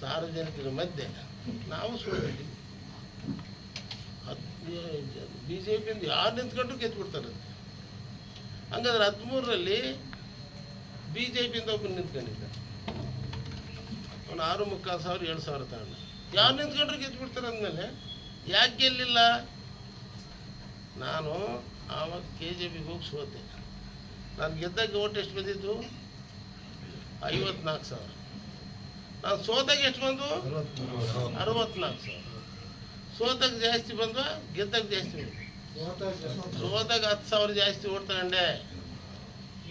ಸಾರ್ವಜನಿಕರ ಮಧ್ಯೆ ನಾವು ಸೋತಿದ್ದೀವಿ. ಬಿ ಜೆ ಪಿಯಿಂದ ಯಾರು ನಿಂತ್ಕೊಂಡ್ರು ಗೆದ್ದುಬಿಡ್ತಾರೆ. ಹಂಗಾದ್ರೆ 13ರಲ್ಲಿ ಬಿ ಜೆ ಪಿಯಿಂದ ಒಬ್ಬನು ನಿಂತ್ಕೊಂಡಿದ್ದ, ಅವನು 6,3,000 7,000 ತಗೊಂಡು. ಯಾರು ನಿಂತ್ಕೊಂಡ್ರು ಗೆದ್ದುಬಿಡ್ತಾರೆ ಅಂದಮೇಲೆ ಯಾಕೆ ಗೆಲ್ಲಿಲ್ಲ? ನಾನು ಆವಾಗ KJPಗೆ ಹೋಗಿ ಸೋತೆ. ನಾನು ಗೆದ್ದಾಗ ಓಟ್ ಎಷ್ಟು ಬಂದಿದ್ದು? 54,000. ನಾನು ಸೋತಾಗ ಎಷ್ಟು ಬಂದು? 64,000. ಸೋತಾಗ ಜಾಸ್ತಿ ಬಂದು, ಗೆದ್ದಾಗ ಜಾಸ್ತಿ ಬಂದು. ಸೋತಾಗ 10,000 ಜಾಸ್ತಿ ಓಟ್ ತಗೊಂಡೆ.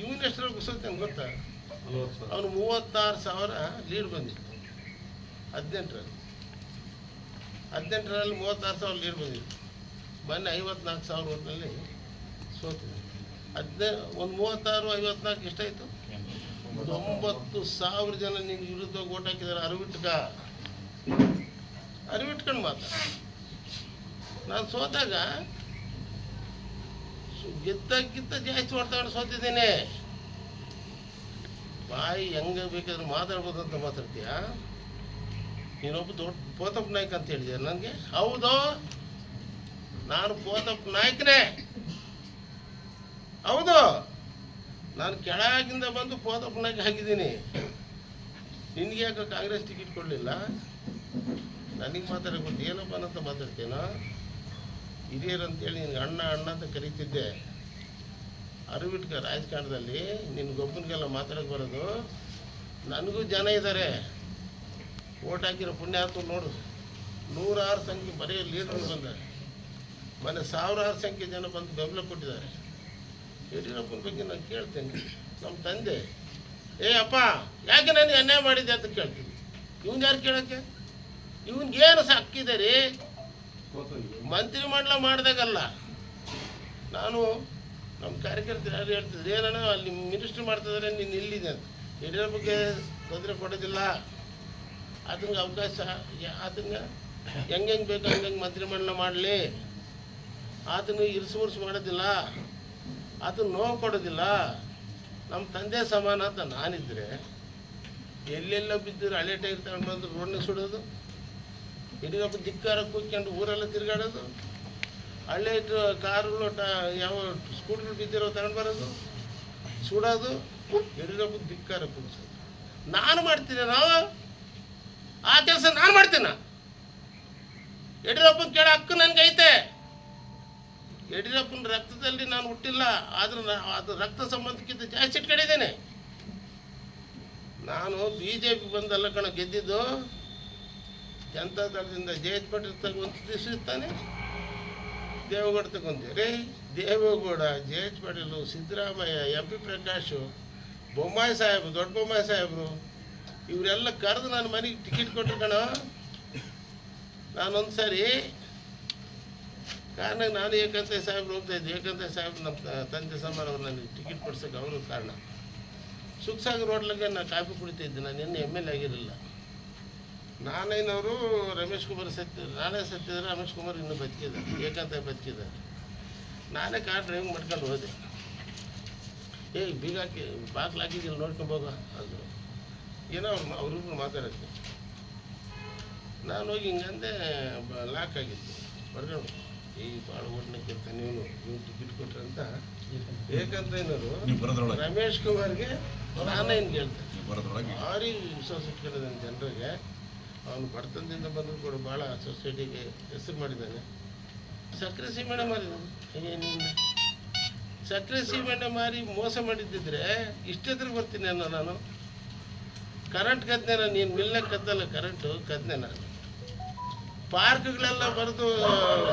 ಇವನು ಎಷ್ಟರಲ್ಲಿ ಸೋತಾನೆ ಗೊತ್ತಾ? ಅವನು 36,000 ಲೀಡ್ ಬಂದಿತ್ತು 18ರಲ್ಲಿ. 36,000 ಲೀಡ್ ಬಂದಿತ್ತು. ಮೊನ್ನೆ 54,000 ಓಟ್ನಲ್ಲಿ ಸೋತಿದೆ. ಒಂದು 36, 54 ಎಷ್ಟಾಯಿತು? 90,000 ಜನ ನಿನ್ನ ವಿರುದ್ಧ ಓಟ್ ಹಾಕಿದ್ದಾರೆ. ಅರಿವಿಟ್ಕೊಂಡು ಮಾತಾಡ. ನಾನು ಸೋತಾಗ ಗೆದ್ದಕ್ಕಿಂತ ಜಾಸ್ತಿ ಓಟ್ ತಗೊಂಡು ಸೋತಿದ್ದೇನೆ. ಬಾಯಿ ಹೆಂಗೆ ಬೇಕಾದ್ರೆ ಮಾತಾಡ್ಬೋದು ಅಂತ ಮಾತಾಡ್ತೀಯ? ನೀನೊಬ್ಬ ದೊಡ್ಡ ಪೋತಪ್ಪ ನಾಯ್ಕ ಅಂತ ಹೇಳಿದೆ ನನಗೆ. ಹೌದು, ನಾನು ಪೋತಪ್ಪ ನಾಯ್ಕನೇ. ಹೌದು, ನಾನು ಕೆಳಗಿಂದ ಬಂದು ಪೋತಪ್ಪ ನಾಯ್ಕ ಹಾಕಿದ್ದೀನಿ. ನಿನಗೆ ಯಾಕೆ ಕಾಂಗ್ರೆಸ್ ಟಿಕೆಟ್ ಕೊಡಲಿಲ್ಲ? ನನಗೆ ಮಾತಾಡೋಕೆ ಗೊತ್ತು. ಏನಪ್ಪ ಅಂತ ಮಾತಾಡ್ತೀನೋ? ಹಿರಿಯರು ಅಂತೇಳಿ ನಿನ್ಗೆ ಅಣ್ಣ ಅಂತ ಕರೀತಿದ್ದೆ. ಅರಿವಿಟ್ಕ ರಾಜಕಾರಣದಲ್ಲಿ ನಿನ್ಗೊಬ್ಬನಿಗೆಲ್ಲ ಮಾತಾಡೋಕೆ ಬರೋದು. ನನಗೂ ಜನ ಇದ್ದಾರೆ, ಓಟ್ ಹಾಕಿರೋ ಪುಣ್ಯಾತ್ಮ ನೋಡು. 106 ಸಂಖ್ಯೆ ಬರೀ ಲೀಡರ್ಗಳು ಬಂದ್ದಾರೆ. ಮೊನ್ನೆ 1,000 ಸಂಖ್ಯೆ ಜನ ಬಂದು ಬೆಂಬಲ ಕೊಟ್ಟಿದ್ದಾರೆ. ಯಡಿಯೂರಪ್ಪನ ಬಗ್ಗೆ ನಾನು ಕೇಳ್ತೇನೆ. ನಮ್ಮ ತಂದೆ ಅಪ್ಪ ಯಾಕೆ ನನಗೆ ಅನ್ಯಾಯ ಮಾಡಿದ್ದೆ ಅಂತ ಕೇಳ್ತೀನಿ. ಇವನು ಯಾರು ಕೇಳೋಕ್ಕೆ? ಇವನಿಗೇನು ಹಕ್ಕಿದೆ ರೀ? ಮಂತ್ರಿಮಂಡಲ ಮಾಡಿದಾಗಲ್ಲ ನಾನು ನಮ್ಮ ಕಾರ್ಯಕರ್ತರು ಯಾರು ಹೇಳ್ತಿದ್ರು, ಏನಣ್ಣ ಅಲ್ಲಿ ಮಿನಿಸ್ಟ್ರಿ ಮಾಡ್ತಿದ್ದಾರೆ, ನೀನು ಇಲ್ಲಿದೆ ಅಂತ. ಯಡಿಯೂರಪ್ಪಗೆ ತೊಂದರೆ ಕೊಡೋದಿಲ್ಲ, ಅದಕ್ಕೆ ಅವಕಾಶ, ಅದನ್ನು ಹೆಂಗೆ ಬೇಕು ಹಂಗೆ ಮಂತ್ರಿಮಂಡಲ ಮಾಡಲಿ. ಆತನು ಇರಿಸು ಮಾಡೋದಿಲ್ಲ, ಆತನ ನೋವು ಕೊಡೋದಿಲ್ಲ. ನಮ್ಮ ತಂದೆ ಸಮಾನ ಅಂತ ನಾನಿದ್ದರೆ ಎಲ್ಲೆಲ್ಲ ಬಿದ್ದರು ಹಳೆ ಟೈರ್ ತಗೊಂಡು ಬಂದು ರೋಡ್ನಾಗ ಸುಡೋದು, ಯಡಿಯೂರಪ್ಪ ಧಿಕ್ಕಾರ ಕೂತ್ಕೊಂಡು ಊರೆಲ್ಲ ತಿರುಗಾಡೋದು, ಹಳೆ ಕಾರುಗಳು ಯಾವ ಸ್ಕೂಟ್ಗಳು ಬಿದ್ದಿರೋ ತಗೊಂಡು ಬರೋದು, ಸುಡೋದು, ಯಡಿಯೂರಪ್ಪ ಧಿಕ್ಕಾರ ಕೂರಿಸೋದು. ನಾನು ಮಾಡ್ತೀನಿ, ಆ ಕೆಲಸ ನಾನು ಮಾಡ್ತೀನ. ಯಡಿಯೂರಪ್ಪನ ಕೇಳೋ ಹಕ್ಕು ನನಗೈತೆ. ಯಡಿಯೂರಪ್ಪನ ರಕ್ತದಲ್ಲಿ ನಾನು ಹುಟ್ಟಿಲ್ಲ, ಆದ್ರೆ ಅದು ರಕ್ತ ಸಂಬಂಧಕ್ಕಿಂತ ಜಾಸ್ತಿ ಇಟ್ಕೊಂಡಿದ್ದೇನೆ. ನಾನು BJP ಬಂದಲ್ಲ ಕಣ ಗೆದ್ದಿದ್ದು, ಜನತಾ ದಳದಿಂದ ಜಯಂತ್ ಪಾಟೀಲ್ ತಗೊಂಡು ದಿವಸ ಇರ್ತಾನೆ, ದೇವೇಗೌಡ ತಗೊಂಡಿರಿ. ದೇವೇಗೌಡ, ಜಯಂತ್ ಪಾಟೀಲು, ಸಿದ್ದರಾಮಯ್ಯ, MP ಪ್ರಕಾಶು, ಬೊಮ್ಮಾಯಿ ಸಾಹೇಬರು, ದೊಡ್ಡ ಬೊಮ್ಮಾಯಿ ಸಾಹೇಬರು, ಇವರೆಲ್ಲ ಕರೆದು ನಾನು ಮನೆಗೆ ಟಿಕೆಟ್ ಕೊಟ್ಟರು ಕಣ. ನಾನೊಂದು ಸಾರಿ ಕಾರಣ ನಾನು ಏಕಂತ ಸಾಹೇಬ್ರು ಹೋಗ್ತಾಯಿದ್ದೆ. ಏಕಂತ ಸಾಹೇಬ್ರು ನಮ್ಮ ತಂದೆ ಸಮಾನ ಅವ್ರು ನನಗೆ ಟಿಕೆಟ್ ಕೊಡ್ಸೋಕೆ ಅವರು ಕಾರಣ. ಸುಖಸಾಗರ್ ಹೋಟ್ಲಿಗೆ ನಾನು ಕಾಫಿ ಕುಡಿತಾಯಿದ್ದೆ. ನಾನು ಇನ್ನೂ MLA ಆಗಿರಲಿಲ್ಲ. ನಾನೇನವರು ರಮೇಶ್ ಕುಮಾರ್ ನಾನೇ ಸತ್ತಿದ್ದಾರೆ, ರಮೇಶ್ ಕುಮಾರ್ ಇನ್ನೂ ಬದುಕಿದ್ದಾರೆ, ಏಕಂತ ಬದುಕಿದ್ದಾರೆ. ನಾನೇ ಕಾರ್ ಡ್ರೈವಿಂಗ್ ಮಾಡ್ಕೊಂಡು ಹೋದೆ. ಬೀಗ ಹಾಕಿ ಬಾಗ್ಲು ಹಾಕಿದ್ದಿಲ್ಲ, ನೋಡ್ಕೊಂಬೋಗ ಅಂದರು. ಏನೋ ಅವ್ರಿಗೂ ಮಾತಾಡೋಕ್ಕೆ ನಾನು ಹೋಗಿ ಹಿಂಗಂದೆ ಲಾಕ್ ಆಗಿತ್ತು. ಬರ್ಕೊಂಡು ಭಾಳ ಓಟ್ನಕ್ಕೆ ಇರ್ತಾನೆ ನೀವು ಟಿಕೆಟ್ ಕೊಟ್ರೆ ಅಂತ ಏಕಂತ ಏನವರು ರಮೇಶ್ ಕುಮಾರ್ಗೆ ನಾನೇ ಹಿಂಗೆ ಹೇಳ್ತೇನೆ. ಭಾರಿ ವಿಶ್ವಾಸ ಇಟ್ಕೊಂಡಿದ್ದಾನೆ ಜನರಿಗೆ. ಅವನು ಬಡತನದಿಂದ ಬಂದರೂ ಕೂಡ ಭಾಳ ಸೊಸೈಟಿಗೆ ಹೆಸರು ಮಾಡಿದ್ದಾನೆ. ಸಕ್ಕರೆ ಸೀಮೆಣ್ಣೆ ಮಾರಿದ್ದಾನೆ. ನೀನು ಸಕ್ಕರೆ ಸೀಮೆಣ್ಣೆ ಮಾರಿ ಮೋಸ ಮಾಡಿದ್ದಿದ್ರೆ ಇಷ್ಟೆದ್ರ ಬರ್ತೀನಿ ಅನ್ನೋ ನಾನು. ಕರೆಂಟ್ ಕದ್ನೆ ನಾನು, ನೀನು ಮಿಲ್ನಾಗ ಕದ್ದಲ್ಲ, ಕರೆಂಟು ಕದ್ನೆ ನಾನು. ಪಾರ್ಕ್ಗಳೆಲ್ಲ ಬರೆದು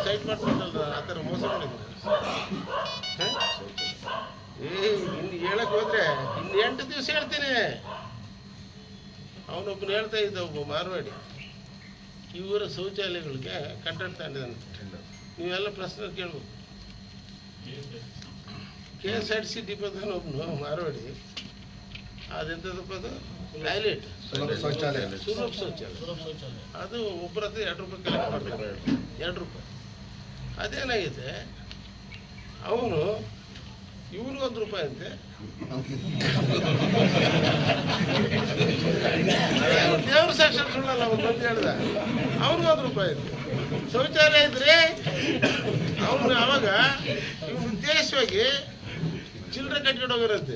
ಸೈಟ್ ಮಾಡ್ಕೊಂಡಲ್ಲ, ಆ ಥರ ಮೋಸ ಮಾಡಿದ್ದೆ. ಇನ್ನು ಹೇಳಕ್ಕೆ ಹೋದರೆ ಇನ್ನು 8 ದಿವಸ ಹೇಳ್ತೀನಿ. ಅವನೊಬ್ಬನು ಹೇಳ್ತಾ ಇದ್ದ, ಒಬ್ಬ ಮಾರ್ವಾಡಿ, ಇವರ ಶೌಚಾಲಯಗಳಿಗೆ ಕಟ್ಟಡ ತಗೊಂಡಿದ್ದಾನೆ. ನೀವೆಲ್ಲ ಪ್ರಶ್ನೆ ಕೇಳ್ಬೇಕು. KSRTC ಡಿಪೋದವನು ಒಬ್ಬನು ಮಾರ್ವಾಡಿ, ಅದೆಂಥದಪ್ಪ ಅದು ಟಾಯ್ಲೆಟ್, ಶೌಚಾಲಯ, ಸುಲಭ ಶೌಚಾಲಯ. ಅದು ಒಬ್ಬರ ಹತ್ರ 2 ರೂಪಾಯಿ ಕಲೆಕ್ಟ್ ಮಾಡಬೇಕು, 2 ರೂಪಾಯಿ. ಅದೇನಾಗಿದೆ, ಅವನು ಇವನು 1 ರೂಪಾಯಿ ಅಂತೆ, ದೇವ್ರ ಸಾಕ್ಷಾತ್ ಸುಳ್ಳಲ್ಲ, ಅವ್ನು ಬಂದು ಹೇಳ್ದ ಅವ್ನಿಗೆ 1 ರೂಪಾಯಿ ಇತ್ತು. ಶೌಚಾಲಯ ಇದ್ರೆ ಅವನು ಅವಾಗ ಇವ್ನು ಉದ್ದೇಶವಾಗಿ ಚಿಲ್ಲರೆ ಕಟ್ಕೊಂಡು ಹೋಗಿರಂತೆ.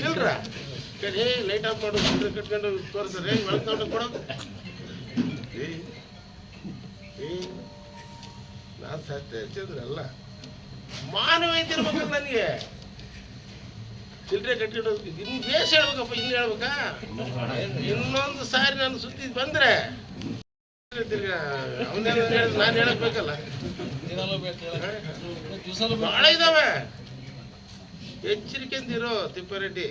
ಚಿಲ್ಲರ ಕಡೆ ಲೈಟ್ ಆಫ್ ಮಾಡೋದು, ಚಿಲ್ಲರೆ ಕಟ್ಕೊಂಡು ತೋರಿಸ್ತಾರೆ, ಒಳಗೆ ತಗೊಂಡು ಕೊಡೋದು. ನಾನು ಸತ್ಯ ಚಂದ್ರಲ್ಲ, ಮಾನವೀಯತೆ ಇರ್ಬೇಕಲ್ಲ ನನಗೆ. ಚಿಲ್ಲರೆ ಕಟ್ಕೊಂಡು ಇನ್ನು ಬೇಷ ಹೇಳ್ಬೇಕಪ್ಪ, ಇನ್ನು ಹೇಳ್ಬೇಕಾ? ಇನ್ನೊಂದು ಸಾರಿ ನಾನು ಸುದ್ದಿ ಬಂದ್ರೆ ಅವನ್ನೆಲ್ಲ ಹೇಳಿದ್ ನಾನು ಹೇಳಕ್ ಬೇಕಲ್ಲ. ಭಾಳ ಇದಾವೆ, ಎಚ್ಚರಿಕೆಂದಿರೋ ತಿಪ್ಪಾರೆಡ್ಡಿ.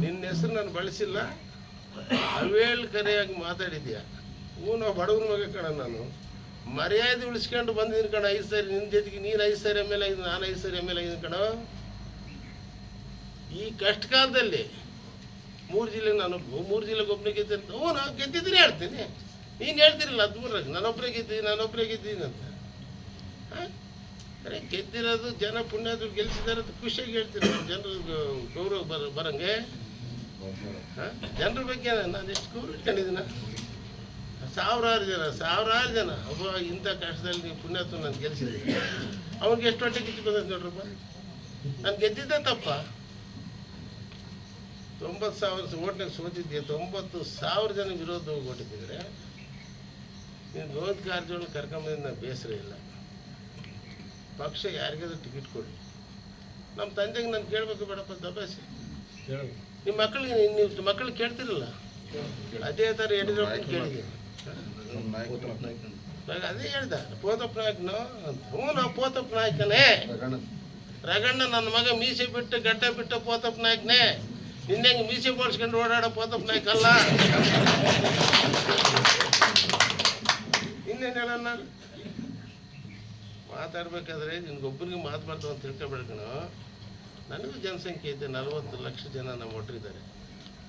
ನಿನ್ನ ಹೆಸರು ನಾನು ಬಳಸಿಲ್ಲ, ಅವೇಳ್ಕರೆಯಾಗಿ ಮಾತಾಡಿದ್ಯಾ. ನಾವು ಬಡವನ ಮಗ ಕಣ, ನಾನು ಮರ್ಯಾದೆ ಉಳಿಸ್ಕೊಂಡು ಬಂದಿದ್ದೀನಿ ಕಣ. 5 ಸಾರಿ ನಿನ್ನ ಜೊತೆಗೆ, ನೀನು 5 ಸಾರಿ ಎಮ್ ಎಲ್ ಆಗಿದ್ದು, ನಾನು 5 ಸಾರಿ ಎಮ್ ಎಲ್ ಆಗಿದ್ದೀನಿ ಕಣ. ಈ ಕಷ್ಟ ಕಾಲದಲ್ಲಿ 3 ಜಿಲ್ಲೆ ನಾನು 3 ಜಿಲ್ಲೆಗೆ ಒಬ್ಬನೇ ಗೆದ್ದೆ. ನಾನು ಗೆದ್ದಿದ್ದೀನಿ ಹೇಳ್ತೀನಿ, ನೀನು ಹೇಳ್ತಿರಲ್ಲ 13 ನಾನೊಬ್ಬರೇ ಗೆದ್ದೀನಿ ಅಂತ. ಅರೆ ಗೆದ್ದಿರೋದು ಜನ ಪುಣ್ಯಾದ್ರು ಗೆಲ್ಸಿದಾರೆ ಅಂತ ಖುಷಿಯಾಗಿ ಹೇಳ್ತೀನಿ. ಜನರು ಗೌರವ ಬರಂಗೆ ಜನರ ಬಗ್ಗೆ ನಾನು ಎಷ್ಟು ಗೌರವ ಇಟ್ಕೊಂಡಿದ್ದೀನ. ಸಾವಿರಾರು ಜನ ಒಬ್ಬ ಇಂಥ ಕಷ್ಟದಲ್ಲಿ ನೀವು ಪುಣ್ಯಾತ್ಮ ನಾನು ಗೆಲ್ಸಿದ್ದೀನಿ. ಅವ್ನಿಗೆ ಎಷ್ಟು ಹೊಟ್ಟೆ ಕಿಚ್ಚು ಬಂದದ್ದು ನೋಡ್ರಪ್ಪ. ನಾನು ಗೆದ್ದಿದ್ದೆ ತಪ್ಪ. 90,000 ಓಟ್ನಾಗ ಸೋತಿದ್ದೆ. 90,000 ಜನ ವಿರೋಧ ಓಟಿದ್ದಿದ್ರೆ ನೀನು ಗೋವಿಂದ ಕಾರಜೋಳ ಕರ್ಕೊಂಬಂದಿದ್ದು ನಾನು ಬೇಸರ ಇಲ್ಲ. ಪಕ್ಷ ಯಾರಿಗಾದ್ರೂ ಟಿಕೆಟ್ ಕೊಡಿ. ನಮ್ಮ ತಂದೆಗೆ ನಾನು ಕೇಳಬೇಕು ಬೇಡಪ್ಪ ದಬಾಸಿ. ನಿಮ್ಮ ಮಕ್ಕಳಿಗೆ ನೀವು ಮಕ್ಕಳು ಕೇಳ್ತಿರಲ್ಲ, ಅದೇ ಥರ ಯಡಿಯೂರಪ್ಪನ ಕೇಳಿದ್ದೀನಿ. ಅದೇ ಹೇಳ್ದ ಪೋತಪ್ಪ ನಾಯಕನು ಅಂತ. ನಾವು ಪೋತಪ್ಪ ನಾಯಕನೇ. ರಗಣ್ಣ ನನ್ನ ಮಗ ಮೀಸೆ ಬಿಟ್ಟು ಗಡ್ಡ ಬಿಟ್ಟು ಪೋತಪ್ಪ ನಾಯಕನೇ. ನಿನ್ನೆಂಗೆ ಮೀಸೆ ಬೋಳ್ಸ್ಕೊಂಡು ಓಡಾಡೋ ಪೋತಪ್ಪ ನಾಯಕ ಅಲ್ಲ. ಇನ್ನೇನು ಹೇಳೋಣ, ನಾನು ಮಾತಾಡ್ಬೇಕಾದ್ರೆ ನಿನ್ಗೊಬ್ಬರಿಗೆ ಮಾತಾಡ್ತು ಅಂತ ತಿಳ್ಕೊಬೇಡ್ಕಣ. ನನಗೂ ಜನಸಂಖ್ಯೆ ಐತೆ, 40 ಲಕ್ಷ ಜನ ನಮ್ಮ ಒಟ್ಟರಿದ್ದಾರೆ.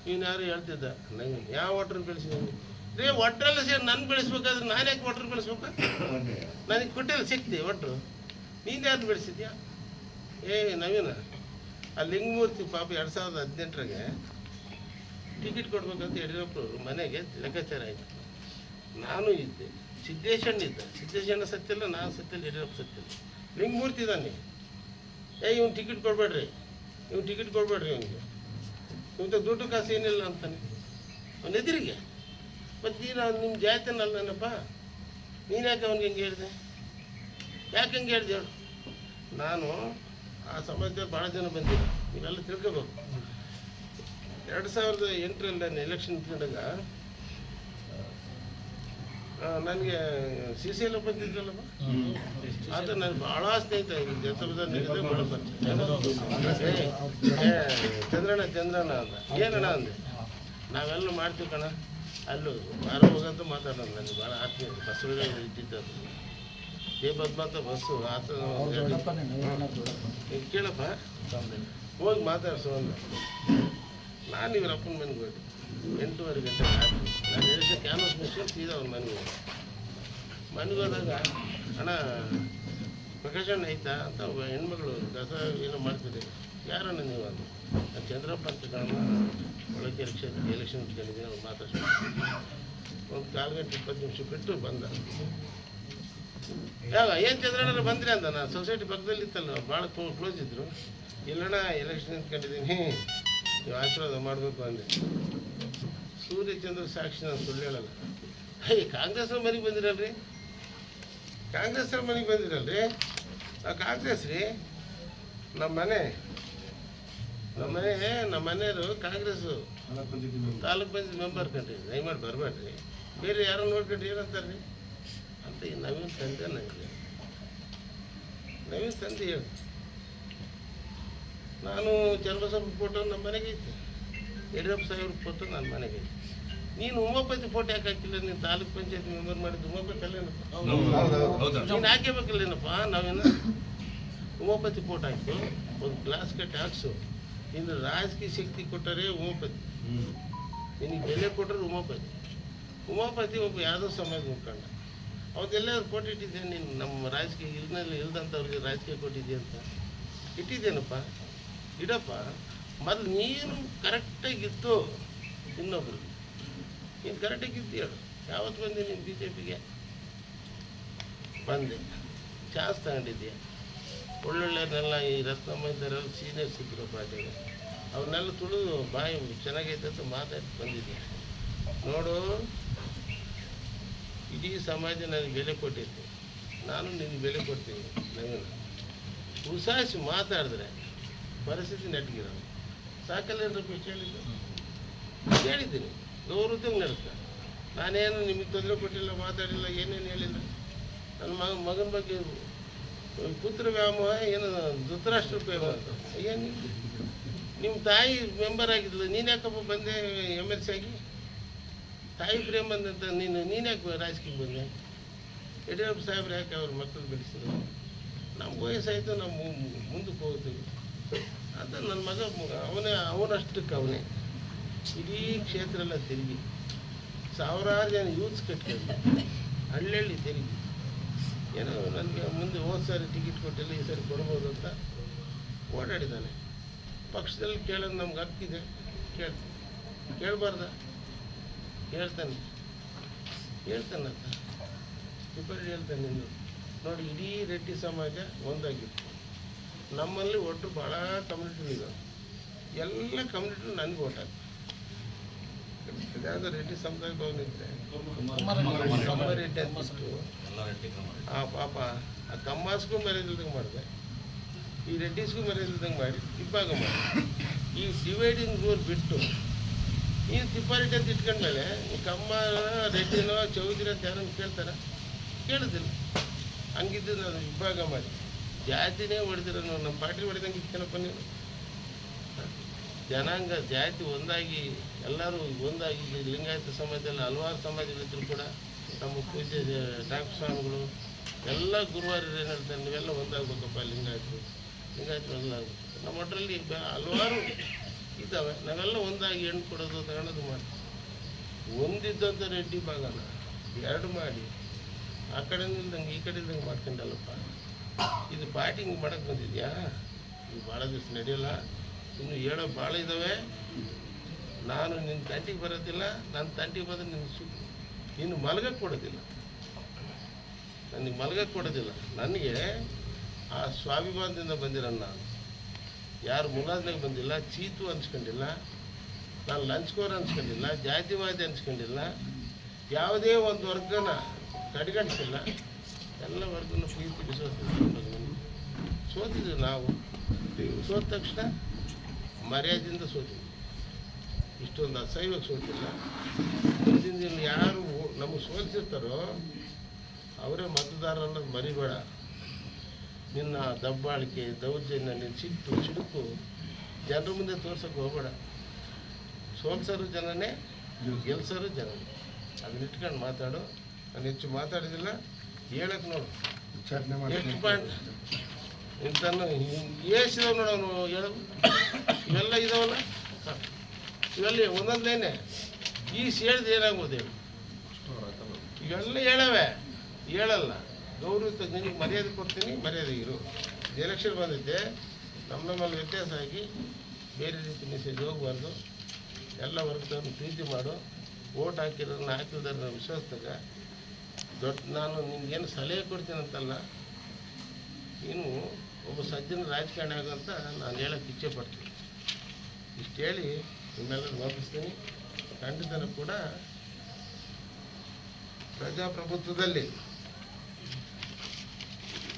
ನೀನು ಯಾರು ಹೇಳ್ತಿದ್ದ ನಂಗೆ ಯಾವ ಒಟ್ರನ್ನ ಬೆಳೆಸಿದ್ದೀನಿ ರೀ? ಒಟ್ರೆಲ್ಲ ಸೇರಿ ನನ್ನ ಬೆಳೆಸ್ಬೇಕಾದ್ರೆ ನಾನು ಯಾಕೆ ಒಟ್ರು ಬೆಳೆಸ್ಬೇಕು? ನನಗೆ ಕೊಟ್ಟಿಲ್ಲ ಸಿಕ್ತಿ ಒಟ್ರು. ನೀನು ಯಾರು ಬೆಳೆಸಿದ್ಯಾ? ನವೀನ ಆ ಲಿಂಗಮೂರ್ತಿ ಪಾಪ 2018ರಾಗೆ ಟಿಕೆಟ್ ಕೊಡ್ಬೇಕಂತ ಯಡಿಯೂರಪ್ಪನವರು ಮನೆಗೆ ಲೆಕ್ಕಾಚಾರ ಆಯಿತು. ನಾನು ಇದ್ದೆ, ಸಿದ್ದೇಶಣ್ಣ ಇದ್ದ. ಸಿದ್ದೇಶಣ್ಣ ಸತ್ತಿಲ್ಲ, ನಾನು ಸತ್ತಿಲ್ಲ, ಯಡಿಯೂರಪ್ಪ ಸತ್ತಿಲ್ಲ. ಲಿಂಗಮೂರ್ತಿ ಇದ್ದಾನೆ. ಇವ್ನು ಟಿಕೆಟ್ ಕೊಡಬೇಡ್ರಿ, ಇವನಿಗೆ ಇವಂತ ದುಡ್ಡು ಕಾಸು ಏನಿಲ್ಲ ಅಂತಾನೆ ಅವನ ಎದುರಿಗೆ. ಮತ್ತು ನೀನು ನಿಮ್ಮ ಜಾತಿನಲ್ಲನಪ್ಪ, ನೀನು ಯಾಕೆ ಅವ್ನಿಗೆ ಹೆಂಗೆ ಹೇಳಿದೆ? ಯಾಕೆ ಹಂಗೆ ಹೇಳಿದೆ ಹೇಳು? ನಾನು ಆ ಸಮಾಜದಲ್ಲಿ ಭಾಳ ಜನ ಬಂದಿಲ್ಲ, ನೀವೆಲ್ಲ ತಿಳ್ಕೋಬೇಕು. 2008ರಲ್ಲಿ ನಾನು ಎಲೆಕ್ಷನ್ ನಿಂತ್ಕೊಂಡಾಗ ನನಗೆ CCL ಬಂದಿದ್ರಲ್ಲಪ್ಪ, ಆತ ನನಗೆ ಭಾಳ ಸ್ನೇಹಿತ. ಚಂದ್ರಣ್ಣ ಅಂತ. ಏನಣ್ಣ ಅಂದೆ, ನಾವೆಲ್ಲ ಮಾಡ್ತೀವಿ ಕಣ, ಅಲ್ಲೂ ಯಾರೋ ಹೋಗಂತ ಮಾತಾಡೋಣ. ನನಗೆ ಭಾಳ ಆತ್ಮೀಯ. ಬಸ್ಸುಗಳ ಇಟ್ಟಿದ್ದು ಪದ್ಮಾತ ಬಸ್ಸು ಆತ ಕೇಳಪ್ಪ, ಹೋಗಿ ಮಾತಾಡ್ಸೋ ಅಂದ. ನಾನು ಇವ್ರಪ್ಪನ ಮನೆಗೆ ಹೋಗಿ 8:30 ಗಂಟೆ ರಾತ್ರಿ ನಾನು ಎಲೆಕ್ಷನ್ ಕ್ಯಾನ್ವಸ್ ಮುಗಿಸ್ಕೊಂಡು ಸೀದಾ ಅವ್ನ ಮನೆಗೆ ಹೋದಾಗ, ಅಣ್ಣ ಪ್ರಕಾಶಣ್ಣ ಐತಾ ಅಂತ ಒಬ್ಬ ಹೆಣ್ಮಗಳು ದಸ ಏನೋ ಮಾಡ್ತಿದ್ದೆ. ಯಾರಣ್ಣ ನೀವು ಅದು? ನಾನು ಚಂದ್ರಪ್ಪ ಅಂತ ಕಾರಣ ಒಳಗೆ ಎಲೆಕ್ಷನ್ ಇಟ್ಕೊಂಡಿದ್ದೀನಿ. ಅವ್ರು ಮಾತಾಡ್ಸ್ಕೊಂಡು ಒಂದು 4 ಗಂಟೆ 20 ನಿಮಿಷ ಬಿಟ್ಟು ಬಂದ. ಏನು ಚಂದ್ರಣ್ಣ ಬಂದ್ರಿ ಅಂತ. ನಾನು ಸೊಸೈಟಿ ಪಕ್ಕದಲ್ಲಿ ಇತ್ತಲ್ಲ, ಭಾಳ ಕ್ಲೋಸ್ ಇದ್ದರು. ಇಲ್ಲಣ್ಣ ಎಲೆಕ್ಷನ್ ನಿಂತ್ಕೊಂಡಿದ್ದೀನಿ, ನೀವು ಆಶೀರ್ವಾದ ಮಾಡಬೇಕು ಅಂದೆ. ಸೂರ್ಯಚಂದ್ರ ಸಾಕ್ಷಿ ನಾನು ಸುಳ್ಳು ಹೇಳಲ್ಲ. ಕಾಂಗ್ರೆಸ್ರ ಮನೆಗೆ ಬಂದಿರಲ್ರಿ, ನಾವು ಕಾಂಗ್ರೆಸ್ ರೀ. ನಮ್ಮ ಮನೆಯವರು ಕಾಂಗ್ರೆಸ್ಸು ತಾಲೂಕು ಪಂಚಾಯತ್ ಮೆಂಬರ್ ಕಂಡ್ರಿ. ದಯಮಾಡಿ ಬರಬೇಡ್ರಿ, ಬೇರೆ ಯಾರೋ ನೋಡ್ಕೊಂಡ್ರಿ ಏನಂತಾರೆ ರೀ ಅಂತ. ಈ ನವೀನ್ ತಂದೆ ಹೇಳಿ, ನಾನು ಚನ್ನಬಸಪ್ಪ ಫೋಟೋ ನಮ್ಮ ಮನೆಗೆ ಐತೆ, ಯಡಿಯೂರಪ್ಪ ಸಾಹೇಬ್ರ ಫೋಟೋ ನನ್ನ ಮನೆಗೆ ಐತೆ. ನೀನು ಉಮಾಪತಿ ಫೋಟೋ ಯಾಕೆ ಹಾಕಿಲ್ಲ? ನೀನು ತಾಲೂಕು ಪಂಚಾಯತ್ ಮೆಂಬರ್ ಮಾಡಿದ್ದು ಉಮಾಪತಿ ಅಲ್ಲೇನಪ್ಪ, ನೀನು ಹಾಕೇಬೇಕಿಲ್ಲೇನಪ್ಪ? ನಾವೇನು ಉಮಾಪತಿ ಫೋಟೋ ಹಾಕಿ ಒಂದು ಗ್ಲಾಸ್ ಕಟ್ಟಿ ಹಾಕ್ಸು. ಇನ್ನು ರಾಜಕೀಯ ಶಕ್ತಿ ಕೊಟ್ಟರೆ ಉಮಾಪತಿ, ನಿನಗೆ ಬೆಲೆ ಕೊಟ್ಟರೆ ಉಮಾಪತಿ ಒಬ್ಬ ಯಾವುದೋ ಸಮಾಜ ಮುಖಂಡ. ಅವತ್ತೆಲ್ಲರೂ ಫೋಟೋ ಇಟ್ಟಿದ್ದೆ. ನೀನು ನಮ್ಮ ರಾಜಕೀಯ ಇಲ್ದಂಥವ್ರಿಗೆ ರಾಜಕೀಯ ಕೊಟ್ಟಿದ್ದೆ ಅಂತ ಇಟ್ಟಿದ್ದೇನಪ್ಪ? ಇಡಪ್ಪ. ಮೊದಲು ನೀನು ಕರೆಕ್ಟಾಗಿತ್ತು, ಇನ್ನೊಬ್ರು ನೀನು ಕರೆಕ್ಟಾಗಿ ಇದ್ದು ಹೇಳು, ಯಾವತ್ತು ಬಂದೆ ನೀನು ಬಿ ಜೆ ಪಿಗೆ? ಬಂದೆ, ಚಾನ್ಸ್ ತಗೊಂಡಿದ್ದೀಯ, ಒಳ್ಳೊಳ್ಳೆಯವ್ರನ್ನೆಲ್ಲ ಈ ರತ್ನಮ್ಮ ಇದ್ದಾರೆ ಸೀನಿಯರ್ಸ್ ಇದ್ದರು ಪಾರ್ಟಿಗೆ, ಅವ್ರನ್ನೆಲ್ಲ ತುಳಿದು ಬಾಯಿ ಚೆನ್ನಾಗೈತೆ ಅಂತ ಮಾತಾಡಿ ಬಂದಿದ್ದೀಯ. ನೋಡು, ಇಡೀ ಸಮಾಜ ನನಗೆ ಬೆಲೆ ಕೊಟ್ಟಿತ್ತು, ನಾನು ನಿನಗೆ ಬೆಲೆ ಕೊಡ್ತೀನಿ. ನವೀನ ಉಸಾಸಿ ಮಾತಾಡಿದ್ರೆ ಪರಿಸ್ಥಿತಿ ನೆಟ್ಗಿರೋ ಸಾಕಲ್ಲೇನು ಹೇಳಿದ್ದು ಹೇಳಿದ್ದೀನಿ, ಗೌರವದಂಗೆ ನಡೆಸ್ತ. ನಾನೇನು ನಿಮಗೆ ತೊಂದರೆ ಕೊಟ್ಟಿಲ್ಲ, ಮಾತಾಡಿಲ್ಲ, ಏನೇನು ಹೇಳಿಲ್ಲ. ನನ್ನ ಮಗನ ಬಗ್ಗೆ ಪುತ್ರ ವ್ಯಾಮೋಹ ಏನು ಧೃತರಾಷ್ಟ್ರ ಪ್ರೇಮ ಅಂತ ಏನು ನಿಮ್ಮ ತಾಯಿ ಮೆಂಬರ್ ಆಗಿದ್ಲು, ನೀನು ಯಾಕಪ್ಪ ಬಂದೆ MLC ಆಗಿ? ತಾಯಿ ಪ್ರೇಮ ಬಂದಂತ ನೀನು ಯಾಕೆ ರಾಜಕೀಯ ಬಂದೆ? ಯಡಿಯೂರಪ್ಪ ಸಾಹೇಬ್ರು ಯಾಕೆ ಅವ್ರ ಮಕ್ಕಳು ಬೆಳೆಸಿದ್ರು? ನಮ್ಗೆ ವಯಸ್ಸಾಯಿತು, ನಾವು ಮುಂದಕ್ಕೆ ಹೋಗ್ತೀವಿ ಅಂತ. ನನ್ನ ಮಗ ಅವನಷ್ಟಕ್ಕೆ ಅವನೇ ಇಡೀ ಕ್ಷೇತ್ರ ಎಲ್ಲ ತಿರುಗಿ ಸಾವಿರಾರು ಜನ ಯೂತ್ಸ್ ಕಟ್ಕೊಂಡು ಹಳ್ಳಿ ತಿರುಗಿ ಏನೋ ನನಗೆ ಮುಂದೆ ಹೋದ ಸಾರಿ ಟಿಕೆಟ್ ಕೊಟ್ಟಿಲ್ಲ, ಈ ಸಾರಿ ಕೊಡ್ಬೋದು ಅಂತ ಓಡಾಡಿದ್ದಾನೆ. ಪಕ್ಷದಲ್ಲಿ ಕೇಳೋದು ನಮ್ಗೆ ಹಕ್ಕಿದೆ, ಕೇಳಬಾರ್ದ? ಹೇಳ್ತಾನಂತ ತಿಪ್ಪಳ್ಳಿ ಹೇಳ್ತಾನೆ. ನೋಡಿ, ಇಡೀ ರೆಡ್ಡಿ ಸಮಾಜ ಒಂದಾಗಿತ್ತು. ನಮ್ಮಲ್ಲಿ ಒಟ್ಟು ಭಾಳ ಕಮ್ಯುನಿಟಿಗಳಿದ್ದಾವೆ, ಎಲ್ಲ ಕಮ್ಯುನಿಟಿ ನನಗೆ ಓಟ್ ಹಾಕಿ. ಯಾವುದೋ ರೆಡ್ಡಿ ಸಮುದಾಯ ಭವನ ಇದ್ದರೆ ಕಮ್ಮರೆಡ್ಡಿ ಅಂತಿತ್ತು. ಆ ಪಾಪ ಆ ಕಮ್ಮಾಸ್ಗೂ ಮರ್ಯಾದಿಲ್ದಂಗೆ ಮಾಡಿದೆ, ಈ ರೆಡ್ಡಿಸ್ಗೂ ಮರ್ಯಾದಿಲ್ದಂಗೆ ಮಾಡಿ ಇಬ್ಬಾಗ ಮಾಡಿ. ಈ ಡಿವೈಡಿಂಗ್ ರೂಲ್ ಬಿಟ್ಟು ನೀನು ತಿಪ್ಪಾರೆಡ್ಡಿ ಅಂತ ಇಟ್ಕೊಂಡ್ಮೇಲೆ ಈ ಕಮ್ಮ ರೆಡ್ಡಿನೋ ಚೌಧರಿ ಅಂತ ಯಾರನ್ನು ಕೇಳ್ತಾರ? ಕೇಳೋದಿಲ್ಲ. ಹಂಗಿದ್ದು ನಾನು ಇಬ್ಬಾಗ ಮಾಡಿ ಜಾತಿನೇ ಹೊಡೆದಿರೋ ನಮ್ಮ ಪಾರ್ಟಿ ಹೊಡೆದಂಗೆ ಇಟ್ಕೊಳಪ್ಪ ನೀವು. ಜನಾಂಗ ಜಾತಿ ಒಂದಾಗಿ ಎಲ್ಲರೂ ಒಂದಾಗಿ ಲಿಂಗಾಯತ ಸಮಾಜದಲ್ಲಿ ಹಲವಾರು ಸಮಾಜಗಳಿದ್ರು ಕೂಡ ನಮ್ಮ ಪೂಜೆ ಡಾಕ್ಟರ್ ಸ್ವಾಮಿಗಳು ಎಲ್ಲ ಗುರುವಾರರು ಏನು ಹೇಳ್ತಾರೆ, ನೀವೆಲ್ಲ ಒಂದಾಗಬೇಕಪ್ಪ ಲಿಂಗಾಯತರು ಒಂದಾಗಬೇಕು. ನಮ್ಮ ಒಟ್ಟರಲ್ಲಿ ಹಲವಾರು ಇದ್ದಾವೆ, ನಾವೆಲ್ಲ ಒಂದಾಗಿ ಹೆಣ್ಣು ಕೊಡೋದು ತಗೊಳೋದು ಮಾಡ್ತೀವಿ. ಒಂದಿದ್ದಂಥ ರೆಡ್ಡಿ ಭಾಗನ ಎರಡು ಮಾಡಿ ಆ ಕಡೆ ಇಲ್ದಂಗೆ ಈ ಕಡೆ ಇಲ್ದಂಗೆ ಮಾಡ್ಕೊಂಡಲ್ಲಪ್ಪ. ಇದು ಪಾರ್ಟಿಂಗ್ ಮಾಡೋಕ್ಕೆ ಬಂದಿದ್ಯಾ? ಇದು ಭಾಳ ದಿವಸ ನಡೆಯೋಲ್ಲ, ಇನ್ನು ಹೇಳೋ ಭಾಳ ಇದ್ದಾವೆ. ನಾನು ನಿನ್ನ ತಂಟಿಗೆ ಬರೋದಿಲ್ಲ, ನನ್ನ ತಂಟಿಗೆ ಬಂದರೆ ನೀನು ಮಲಗಕ್ಕೆ ಕೊಡೋದಿಲ್ಲ, ನನಗೆ ಮಲಗಕ್ಕೆ ಕೊಡೋದಿಲ್ಲ. ನನಗೆ ಆ ಸ್ವಾಭಿಮಾನದಿಂದ ಬಂದಿರೋ ನಾನು ಯಾರು ಮುಲಾಜ್ನಾಗ ಬಂದಿಲ್ಲ, ಚೀತು ಅನ್ಸ್ಕೊಂಡಿಲ್ಲ, ನಾನು ಲಂಚ್ಕೋರ್ ಅನ್ಸ್ಕೊಂಡಿಲ್ಲ, ಜಾತಿವಾದಿ ಅನ್ಸ್ಕೊಂಡಿಲ್ಲ, ಯಾವುದೇ ಒಂದು ವರ್ಗನ ಕಡೆಗಣಿಸಿಲ್ಲ, ಎಲ್ಲ ವರ್ಗನ ಪ್ರೀತಿ ವಿಶ್ವಾಸ ಸೋತಿದ್ವಿ. ನಾವು ಸೋತ ತಕ್ಷಣ ಮರ್ಯಾದೆಯಿಂದ ಸೋತಿದ್ವಿ, ಇಷ್ಟೊಂದು ಅಸಹ್ಯವಾಗಿ ಸೋತಿಲ್ಲ. ಮುಂದಿನ ದಿನ ಯಾರು ನಮಗೆ ಸೋಲಿಸಿರ್ತಾರೋ ಅವರೇ ಮತದಾರ ಅನ್ನೋದು ಮರಿಬೇಡ. ನಿನ್ನ ದಬ್ಬಾಳಿಕೆ, ದೌರ್ಜನ್ಯ, ನಿನ್ನ ಸಿಡುಕು ಜನರ ಮುಂದೆ ತೋರ್ಸೋಕೆ ಹೋಗಬೇಡ. ಸೋಲ್ಸೋರು ಜನನೇ, ಗೆಲ್ಸೋರು ಜನನೇ. ಅದನ್ನ ಇಟ್ಕೊಂಡು ಮಾತಾಡು. ನಾನು ಹೆಚ್ಚು ಮಾತಾಡೋದಿಲ್ಲ, ಹೇಳಕ್ಕೆ ನೋಡು ಎಷ್ಟು ಪಾಯಿಂಟ್ ಇಂಥನ್ನು ಏಸಿದಾವೆ ನೋಡು. ಅವನು ಹೇಳೋದು ಇವೆಲ್ಲ ಇದಾವಲ್ಲ, ಇವೆಲ್ಲ ಒಂದೊಂದೇನೆ ಈಸಿ ಹೇಳಿದ ಏನಾಗ್ಬೋದು ಹೇಳು? ಇವೆಲ್ಲ ಹೇಳಲ್ಲ. ಗೌರವ ನಿನಗೆ ಮರ್ಯಾದೆ ಕೊಡ್ತೀನಿ, ಮರ್ಯಾದೆ ಇರು. ಎಲೆಕ್ಷನ್ ಬಂದಿದ್ದೆ, ನಮ್ಮಲ್ಲಿ ವ್ಯತ್ಯಾಸ ಆಗಿ ಬೇರೆ ರೀತಿ ಮೆಸೇಜ್ ಹೋಗಬಾರ್ದು. ಎಲ್ಲ ವರ್ಗದವ್ರನ್ನ ಪ್ರೀತಿ ಮಾಡು. ಓಟ್ ಹಾಕಿರೋದನ್ನ ಹಾಕಿರೋದನ್ನ ವಿಶ್ವಾಸದಾಗ ನಾನು ನಿನ್ಗೇನು ಸಲಹೆ ಕೊಡ್ತೀನಂತಲ್ಲ, ನೀನು ಒಬ್ಬ ಸಜ್ಜನ ರಾಜಕಾರಣಿ ಆಗೋಂತ ನಾನು ಹೇಳೋಕ್ಕೆ ಇಚ್ಛೆ ಪಡ್ತೀನಿ. ಇಷ್ಟು ಹೇಳಿ ನಿಮ್ಮೆಲ್ಲ ನೋಡಿಸ್ತೀನಿ. ಖಂಡಿತನೂ ಕೂಡ ಪ್ರಜಾಪ್ರಭುತ್ವದಲ್ಲಿ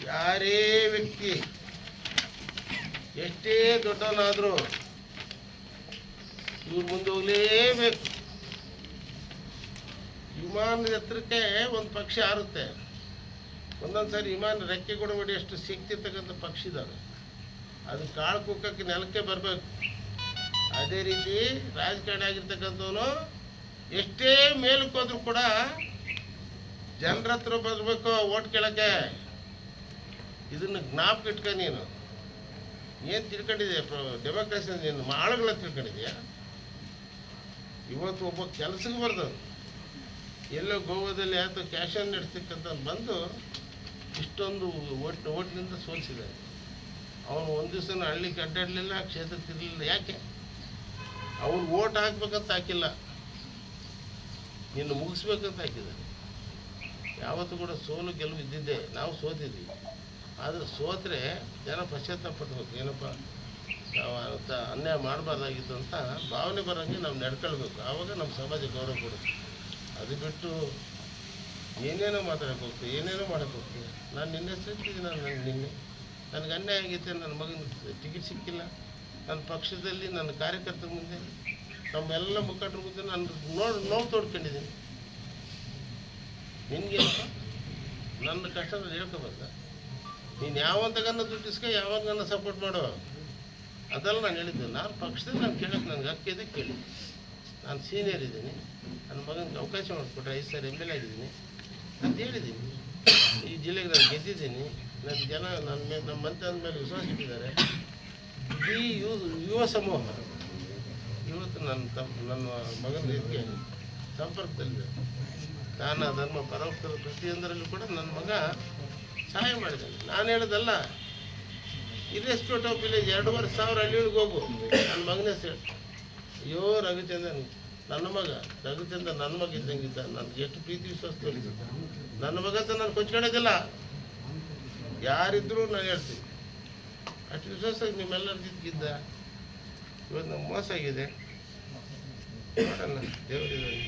ಯಾರೇ ವ್ಯಕ್ತಿ ಎಷ್ಟೇ ದೊಡ್ಡವನಾದರೂ ಇವ್ರು ಮುಂದೆ ಹೋಗಲೇಬೇಕು. ವಿಮಾನದ ಎತ್ತರಕ್ಕೆ ಒಂದು ಪಕ್ಷಿ ಹಾರುತ್ತೆ, ಒಂದೊಂದು ಸಾರಿ ವಿಮಾನ ರೆಕ್ಕೆ ಕೂಡ ಹೊಡೆಯಷ್ಟು ಶಕ್ತಿ ಇರ್ತಕ್ಕಂಥ ಪಕ್ಷಿ ಇದ್ದಾವೆ. ಅದು ಕಾಳು ಕುಕ್ಕಕ್ಕೆ ನೆಲಕ್ಕೆ ಬರಬೇಕು. ಅದೇ ರೀತಿ ರಾಜಕಾರಣಿ ಆಗಿರ್ತಕ್ಕಂಥವನು ಎಷ್ಟೇ ಮೇಲಕ್ಕೆ ಹೋದ್ರೂ ಕೂಡ ಜನರ ಹತ್ರ ಬರಬೇಕು ಓಟ್ ಕೇಳೋಕ್ಕೆ. ಇದನ್ನು ಜ್ಞಾಪಕ ಇಟ್ಕೊ. ನೀನು ಏನು ತಿಳ್ಕೊಂಡಿದೆಯಾ ಡೆಮೋಕ್ರಸಿ? ನೀನು ಆಳುಗಳ ತಿಳ್ಕೊಂಡಿದೆಯಾ? ಇವತ್ತು ಒಬ್ಬ ಕೆಲಸಕ್ಕೆ ಬರ್ದವನು ಎಲ್ಲೋ ಗೋವಾದಲ್ಲಿ ಯಾತೋ ಕ್ಯಾಶನ್ ನಡೆಸ್ತಕ್ಕಂಥ ಬಂದು ಇಷ್ಟೊಂದು ಓಟ್ನಿಂದ ಸೋಲಿಸಿದ್ದಾನೆ. ಅವನು ಒಂದು ದಿವಸ ಹಳ್ಳಿಗೆ ಅಡ್ಡಾಡಲಿಲ್ಲ, ಕ್ಷೇತ್ರಕ್ಕೆ ತಿರ್ಲಿಲ್ಲ. ಯಾಕೆ? ಅವ್ನು ಓಟ್ ಹಾಕ್ಬೇಕಂತ ಹಾಕಿಲ್ಲ, ನಿನ್ನ ಮುಗಿಸ್ಬೇಕಂತ ಹಾಕಿದ್ದಾರೆ. ಯಾವತ್ತೂ ಕೂಡ ಸೋಲು ಗೆಲುವು ಇದ್ದಿದ್ದೆ, ನಾವು ಸೋತಿದ್ವಿ. ಆದರೆ ಸೋತ್ರೆ ಜನ ಪಶ್ಚಾತ್ತಾಪ ಪಡ್ಬೇಕು, ಏನಪ್ಪ ನಾವು ಅನ್ಯಾಯ ಮಾಡಬಾರ್ದಾಗಿತ್ತು ಅಂತ ಭಾವನೆ ಬರೋಂಗೆ ನಾವು ನಡ್ಕೊಳ್ಬೇಕು. ಆವಾಗ ನಮ್ಮ ಸಮಾಜ ಗೌರವ ಕೊಡುತ್ತೆ. ಅದು ಬಿಟ್ಟು ಏನೇನೋ ಮಾತಾಡೋಕೆ ಹೋಗ್ತೀವಿ, ಏನೇನೋ ಮಾಡೋಕ್ಕೆ ಹೋಗ್ತೀವಿ. ನಾನು ನಿನ್ನೆ ಹೆಸರಿಟ್ಟಿದ್ದೀನಿ, ನಿನ್ನೆ ನನಗೆ ಅನ್ಯಾಯ ಆಗೈತೆ, ನನ್ನ ಮಗನ ಟಿಕೆಟ್ ಸಿಕ್ಕಿಲ್ಲ, ನನ್ನ ಪಕ್ಷದಲ್ಲಿ ನನ್ನ ಕಾರ್ಯಕರ್ತರ ಮುಂದೆ ನಮ್ಮೆಲ್ಲ ಮುಖಂಡರ ಮುಂದೆ ನಾನು ನೋವು ತೋಡ್ಕೊಂಡಿದ್ದೀನಿ. ನಿನಗೇನಪ್ಪ ನನ್ನ ಕಷ್ಟ ನಾನು ಹೇಳ್ಕೊಬಾರ್ದ? ನೀನು ಯಾವಂತಗನ್ನ ದುಡ್ಡಿಸ್ಕೊ, ಯಾವಾಗನ್ನ ಸಪೋರ್ಟ್ ಮಾಡೋ, ಅದೆಲ್ಲ ನಾನು ಹೇಳಿದ್ದೆ. ನಾನು ಪಕ್ಷದಲ್ಲಿ ನಾನು ಕೇಳೋಕ್ಕೆ ನನಗೆ ಹಕ್ಕಿದೆ, ಕೇಳಿ. ನಾನು ಸೀನಿಯರ್ ಇದ್ದೀನಿ, ನನ್ನ ಮಗನಿಗೆ ಅವಕಾಶ ಮಾಡಿಕೊಟ್ರೆ 5 ಸಾರಿ MLA ಆಗಿದ್ದೀನಿ ಅಂತ ಹೇಳಿದ್ದೀನಿ. ಈ ಜಿಲ್ಲೆಗೆ ನಾನು ಗೆದ್ದಿದ್ದೀನಿ. ನನ್ನ ಜನ ನಮ್ಮ ಮಂತ್ರದ ಮೇಲೆ ವಿಶ್ವಾಸ ಇಟ್ಟಿದ್ದಾರೆ. ಈ ಯುವ ಸಮೂಹ ಇವತ್ತು ನನ್ನ ಮಗನ ಇದಕ್ಕೆ ಸಂಪರ್ಕದಲ್ಲಿದೆ. ದಾನ ಧರ್ಮ ಪರೋಪಕಾರ ಪ್ರತಿಯೊಂದರಲ್ಲೂ ಕೂಡ ನನ್ನ ಮಗ ಸಹಾಯ ಮಾಡಿದ್ದಾನೆ. ನಾನು ಹೇಳೋದಲ್ಲ, ಇರ್ರೆಸ್ಪೆಕ್ಟ್ ಆಫ್ ವಿಲೇಜ್ 2,500 ಹಳ್ಳಿಗಳಿಗೆ ಹೋಗು, ನನ್ನ ಮಗನ ಹೆಸರು. ಅಯ್ಯೋ ರಘುಚಂದನ್ ನನ್ನ ಮಗ, ರಘುಚಂದನ್ ನನ್ನ ಮಗ ಇದ್ದಂಗಿದ್ದ. ನನಗೆ ಎಷ್ಟು ಪ್ರೀತಿ ವಿಶ್ವಾಸ ತೋರಿಸಿದ್ದ. ನನ್ನ ಮಗ ಅಂತ ನಾನು ಕೊಚ್ಕೊಳ್ಳೋದಿಲ್ಲ, ಯಾರಿದ್ರೂ ನಾನು ಹೇಳ್ತೀನಿ. ಅಷ್ಟು ವಿಶ್ವಾಸ ನಿಮ್ಮೆಲ್ಲರ ಜೊತೆಗಿದ್ದ. ಇವತ್ತು ನಮ್ಗೆ ಮೋಸ ಆಗಿದೆ, ನೋಡೋಣ ದೇವರಿದ್ದಾರೆ.